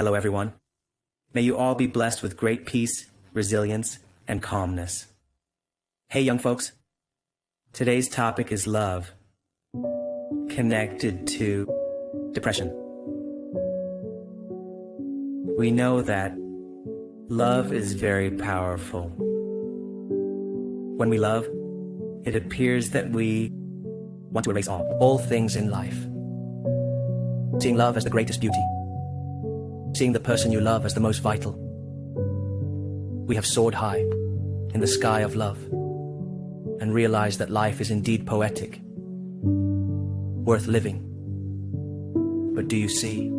Hello, everyone. May you all be blessed with great peace, resilience, and calmness. Hey, young folks. Today's topic is love, connected to depression. We know that love is very powerful. When we love, it appears that we want to erase all things in life. Seeing love as the greatest beauty. Seeing the person you love as the most vital. We have soared high in the sky of love and realized that life is indeed poetic, worth living. But do you see,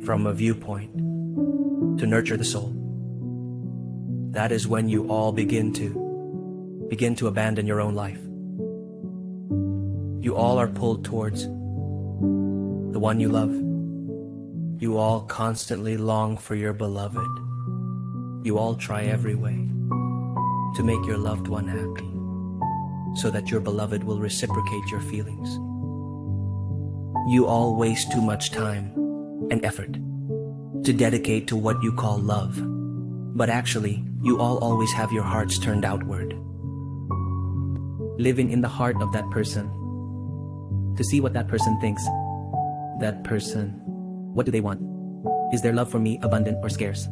from a viewpoint, to nurture the soul? That is when you all begin to abandon your own life. You all are pulled towards the one you love. You all constantly long for your beloved. You all try every way to make your loved one happy, so that your beloved will reciprocate your feelings. You all waste too much time and effort to dedicate to what you call love, but actually, you all always have your hearts turned outward, living in the heart of that person, to see what that person thinks. That person, what do they want? Is their love for me abundant or scarce?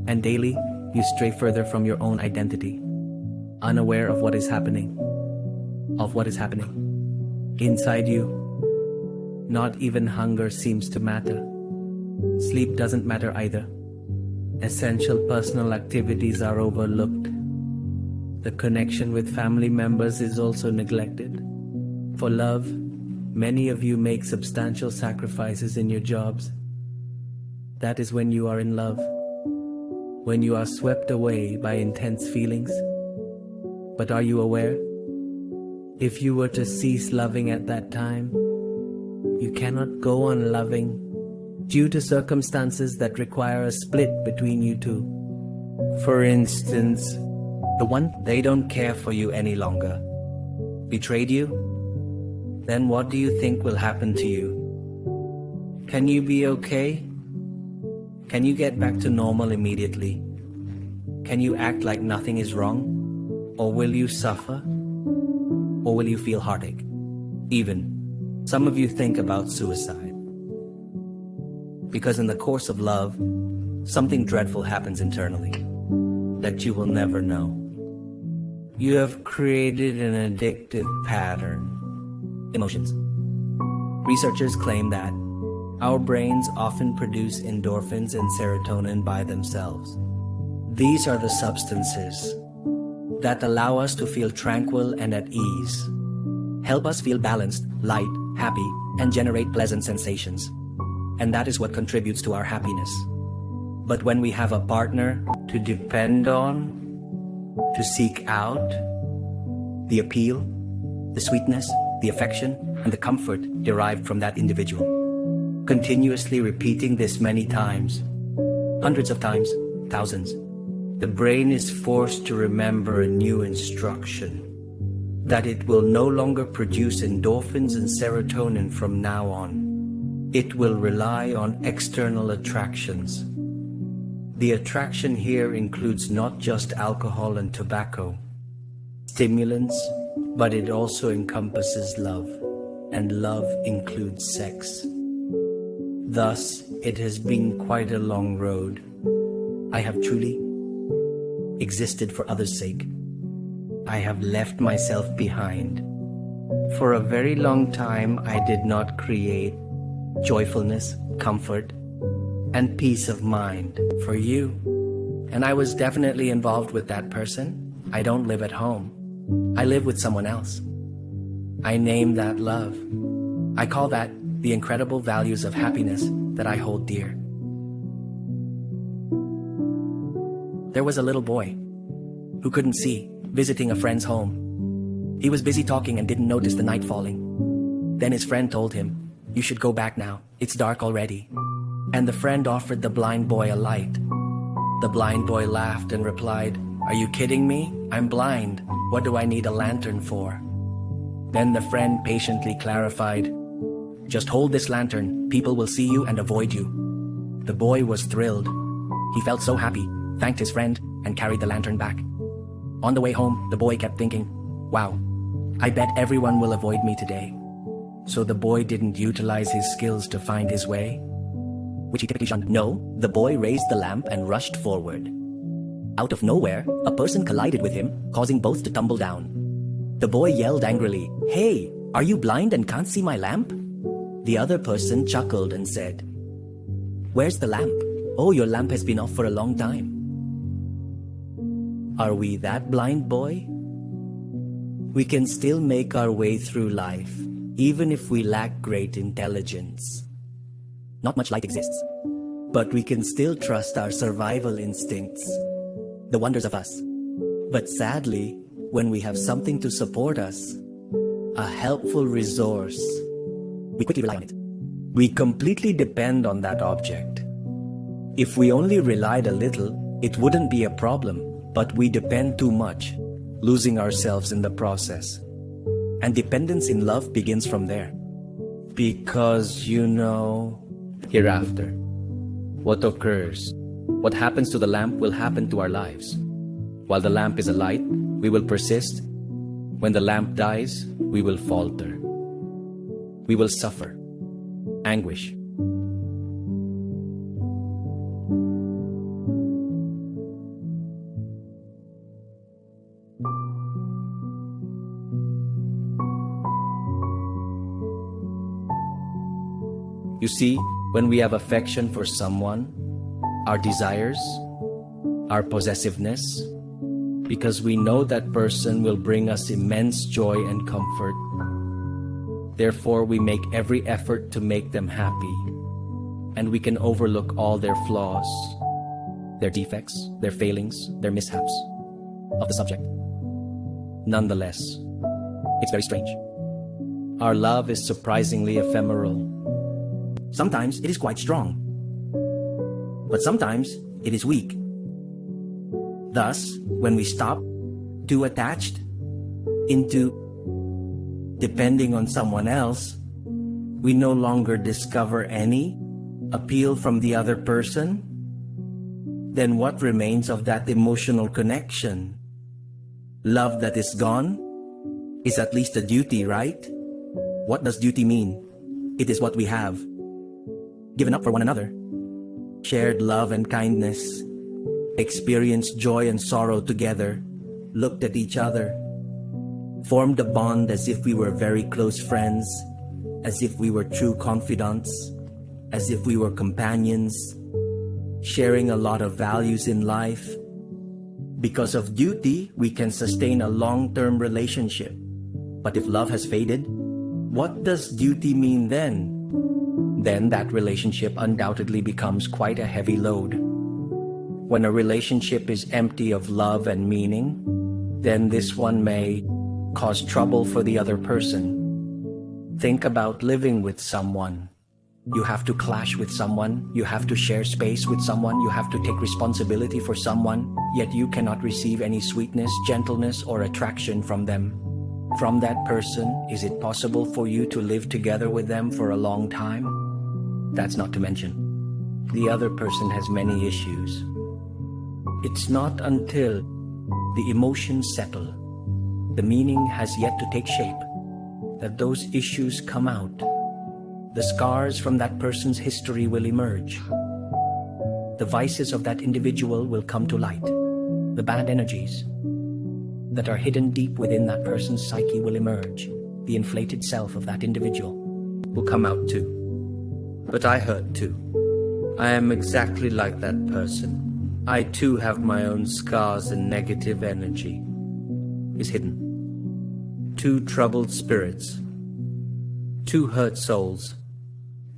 And daily, you stray further from your own identity, unaware of what is happening. Inside you, not even hunger seems to matter. Sleep doesn't matter either. Essential personal activities are overlooked. The connection with family members is also neglected. For love, many of you make substantial sacrifices in your jobs. That is when you are in love, when you are swept away by intense feelings. But are you aware? If you were to cease loving at that time, you cannot go on loving due to circumstances that require a split between you two. For instance, the one, they don't care for you any longer, betrayed you. Then what do you think will happen to you? Can you be okay? Can you get back to normal immediately? Can you act like nothing is wrong? Or will you suffer? Or will you feel heartache? Even, some of you think about suicide. Because in the course of love, something dreadful happens internally that you will never know. You have created an addictive pattern. Emotions. Researchers claim that our brains often produce endorphins and serotonin by themselves. These are the substances that allow us to feel tranquil and at ease, help us feel balanced, light, happy, and generate pleasant sensations. And that is what contributes to our happiness. But when we have a partner to depend on, to seek out, the appeal, the sweetness, the affection, and the comfort derived from that individual, continuously repeating this many times, hundreds of times, thousands, the brain is forced to remember a new instruction, that it will no longer produce endorphins and serotonin from now on. It will rely on external attractions. The attraction here includes not just alcohol and tobacco, stimulants, but it also encompasses love, and love includes sex. Thus, it has been quite a long road. I have truly existed for others' sake. I have left myself behind. For a very long time, I did not create joyfulness, comfort, and peace of mind for you. And I was definitely involved with that person. I don't live at home. I live with someone else. I name that love. I call that the incredible values of happiness that I hold dear. There was a little boy who couldn't see, visiting a friend's home. He was busy talking and didn't notice the night falling. Then his friend told him, "You should go back now. It's dark already." And the friend offered the blind boy a light. The blind boy laughed and replied, "Are you kidding me? I'm blind. What do I need a lantern for?" Then the friend patiently clarified, "Just hold this lantern. People will see you and avoid you." The boy was thrilled. He felt so happy, thanked his friend, and carried the lantern back. On the way home, the boy kept thinking, wow, I bet everyone will avoid me today. So the boy didn't utilize his skills to find his way, which he typically shunned. No, the boy raised the lamp and rushed forward. Out of nowhere, a person collided with him, causing both to tumble down. The boy yelled angrily, "Hey, are you blind and can't see my lamp?" The other person chuckled and said, "Where's the lamp? Oh, your lamp has been off for a long time." Are we that blind, boy? We can still make our way through life, even if we lack great intelligence. Not much light exists, but we can still trust our survival instincts, the wonders of us. But sadly, when we have something to support us, a helpful resource, we quickly rely on it. We completely depend on that object. If we only relied a little, it wouldn't be a problem, but we depend too much, losing ourselves in the process. And dependence in love begins from there. Because hereafter, what occurs, what happens to the lamp will happen to our lives. While the lamp is alight, we will persist. When the lamp dies, we will falter. We will suffer anguish. You see, when we have affection for someone, our desires, our possessiveness, because we know that person will bring us immense joy and comfort. Therefore, we make every effort to make them happy, and we can overlook all their flaws, their defects, their failings, their mishaps of the subject. Nonetheless, it's very strange. Our love is surprisingly ephemeral. Sometimes it is quite strong, but sometimes it is weak. Thus, when we stop too attached into depending on someone else, we no longer discover any appeal from the other person. Then what remains of that emotional connection? Love that is gone is at least a duty, right? What does duty mean? It is what we have given up for one another, shared love and kindness, experienced joy and sorrow together, looked at each other, formed a bond as if we were very close friends, as if we were true confidants, as if we were companions, sharing a lot of values in life. Because of duty, we can sustain a long-term relationship. But if love has faded, what does duty mean then? Then that relationship undoubtedly becomes quite a heavy load. When a relationship is empty of love and meaning, then this one may cause trouble for the other person. Think about living with someone. You have to clash with someone, you have to share space with someone, you have to take responsibility for someone, yet you cannot receive any sweetness, gentleness, or attraction from them. From that person, is it possible for you to live together with them for a long time? That's not to mention, the other person has many issues. It's not until the emotions settle, the meaning has yet to take shape, that those issues come out. The scars from that person's history will emerge. The vices of that individual will come to light. The bad energies that are hidden deep within that person's psyche will emerge. The inflated self of that individual will come out too. But I hurt too. I am exactly like that person. I too have my own scars, and negative energy is hidden. Two troubled spirits, two hurt souls,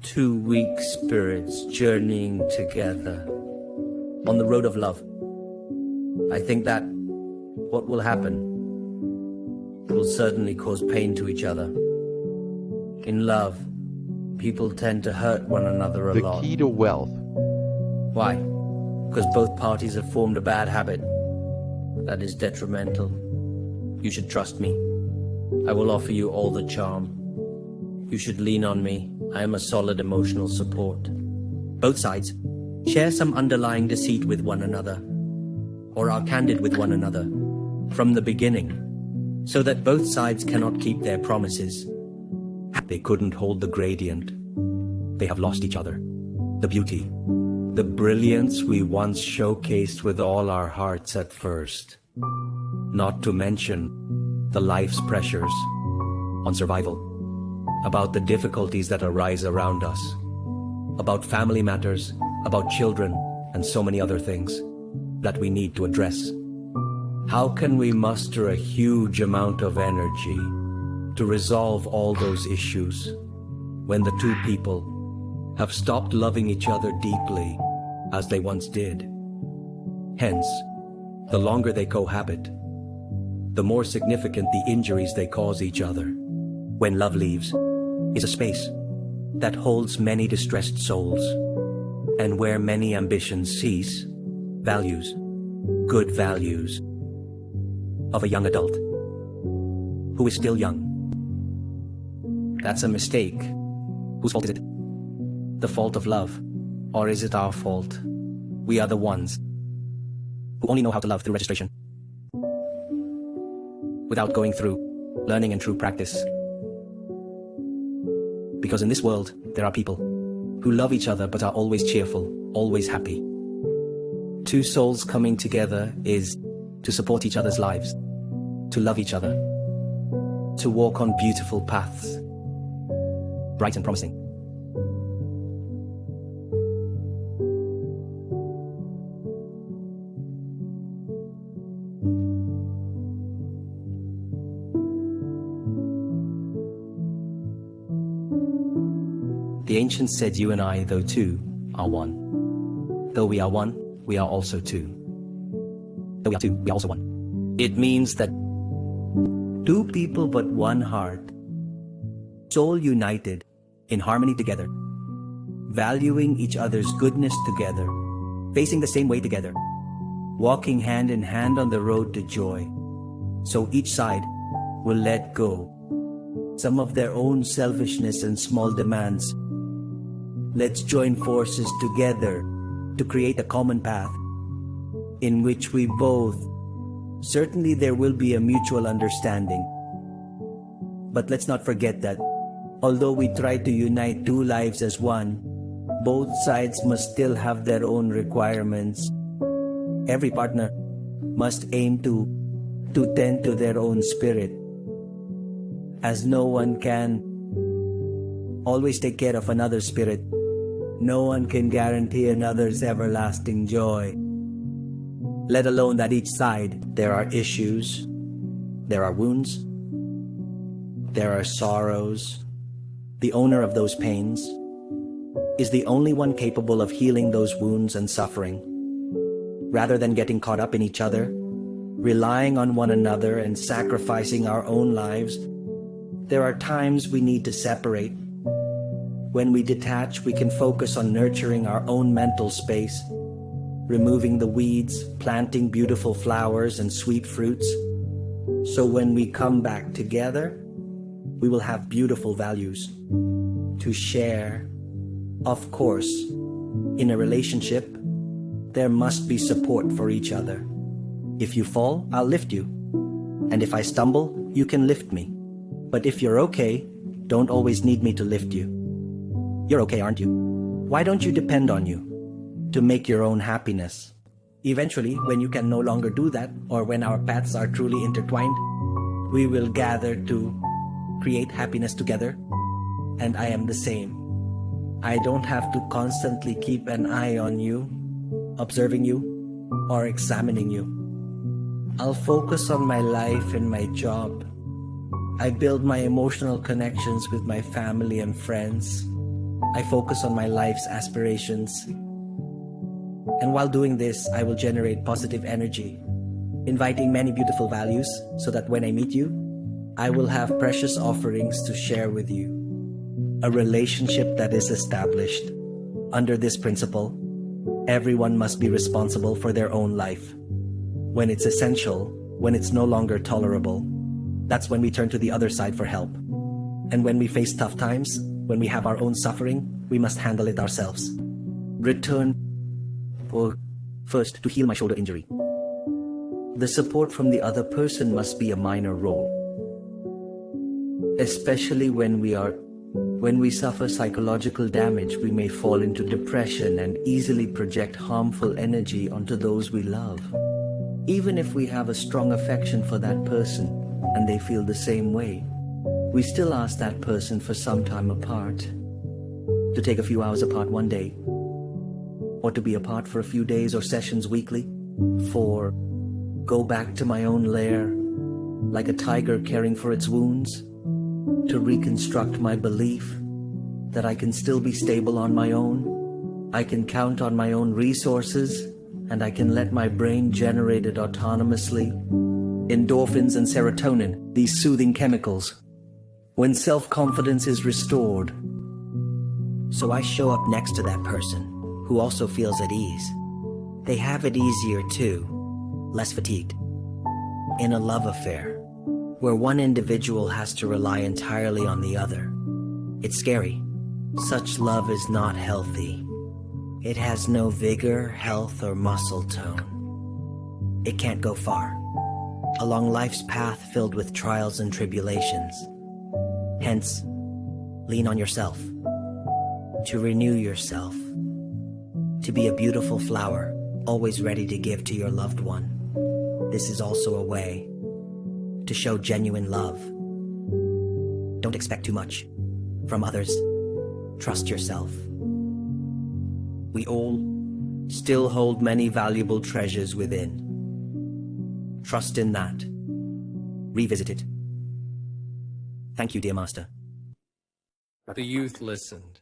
two weak spirits journeying together on the road of love. I think that what will happen will certainly cause pain to each other. In love, people tend to hurt one another a lot. The key to wealth. Why? Because both parties have formed a bad habit that is detrimental. You should trust me. I will offer you all the charm. You should lean on me. I am a solid emotional support. Both sides share some underlying deceit with one another, or are candid with one another from the beginning, so that both sides cannot keep their promises. They couldn't hold the gradient. They have lost each other. The beauty, the brilliance we once showcased with all our hearts at first. Not to mention the life's pressures on survival, about the difficulties that arise around us, about family matters, about children, and so many other things that we need to address. How can we muster a huge amount of energy to resolve all those issues when the two people have stopped loving each other deeply as they once did? Hence, the longer they cohabit, the more significant the injuries they cause each other. When love leaves is a space that holds many distressed souls, and where many ambitions cease, values, good values, of a young adult who is still young. That's a mistake. Whose fault is it? The fault of love? Or is it our fault? We are the ones who only know how to love through registration, without going through learning and true practice. Because in this world, there are people who love each other but are always cheerful, always happy. Two souls coming together is to support each other's lives, to love each other, to walk on beautiful paths, bright and promising. The ancients said you and I, though two, are one. Though we are one, we are also two. Though we are two, we are also one. It means that two people but one heart, soul united, in harmony together, valuing each other's goodness together, facing the same way together, walking hand in hand on the road to joy. So each side will let go some of their own selfishness and small demands. Let's join forces together to create a common path in which we both, certainly there will be a mutual understanding. But let's not forget that although we try to unite two lives as one, both sides must still have their own requirements. Every partner must aim to tend to their own spirit, as no one can always take care of another's spirit. No one can guarantee another's everlasting joy. Let alone that each side there are issues, there are wounds, there are sorrows. The owner of those pains is the only one capable of healing those wounds and suffering. Rather than getting caught up in each other, relying on one another and sacrificing our own lives, there are times we need to separate. When we detach, we can focus on nurturing our own mental space, removing the weeds, planting beautiful flowers and sweet fruits. So when we come back together, we will have beautiful values to share. Of course, in a relationship, there must be support for each other. If you fall, I'll lift you. And if I stumble, you can lift me. But if you're okay, don't always need me to lift you. You're okay, aren't you? Why don't you depend on you to make your own happiness? Eventually, when you can no longer do that, or when our paths are truly intertwined, we will gather to create happiness together. And I am the same. I don't have to constantly keep an eye on you, observing you, or examining you. I'll focus on my life and my job. I build my emotional connections with my family and friends. I focus on my life's aspirations. And while doing this, I will generate positive energy, inviting many beautiful values so that when I meet you, I will have precious offerings to share with you. A relationship that is established under this principle, everyone must be responsible for their own life. When it's essential, when it's no longer tolerable, that's when we turn to the other side for help. And when we face tough times, when we have our own suffering, we must handle it ourselves. Return or first to heal my shoulder injury. The support from the other person must be a minor role, especially when we suffer psychological damage. We may fall into depression and easily project harmful energy onto those we love. Even if we have a strong affection for that person and they feel the same way, we still ask that person for some time apart, to take a few hours apart one day, or to be apart for a few days or sessions weekly, for go back to my own lair, like a tiger caring for its wounds, to reconstruct my belief that I can still be stable on my own, I can count on my own resources, and I can let my brain generate it autonomously. Endorphins and serotonin, these soothing chemicals, when self-confidence is restored. So I show up next to that person who also feels at ease. They have it easier too, less fatigued. In a love affair, where one individual has to rely entirely on the other, it's scary. Such love is not healthy. It has no vigor, health, or muscle tone. It can't go far along life's path filled with trials and tribulations. Hence, lean on yourself, to renew yourself, to be a beautiful flower, always ready to give to your loved one. This is also a way to show genuine love. Don't expect too much from others. Trust yourself. We all still hold many valuable treasures within. Trust in that. Revisit it. Thank you, dear master. The youth listened,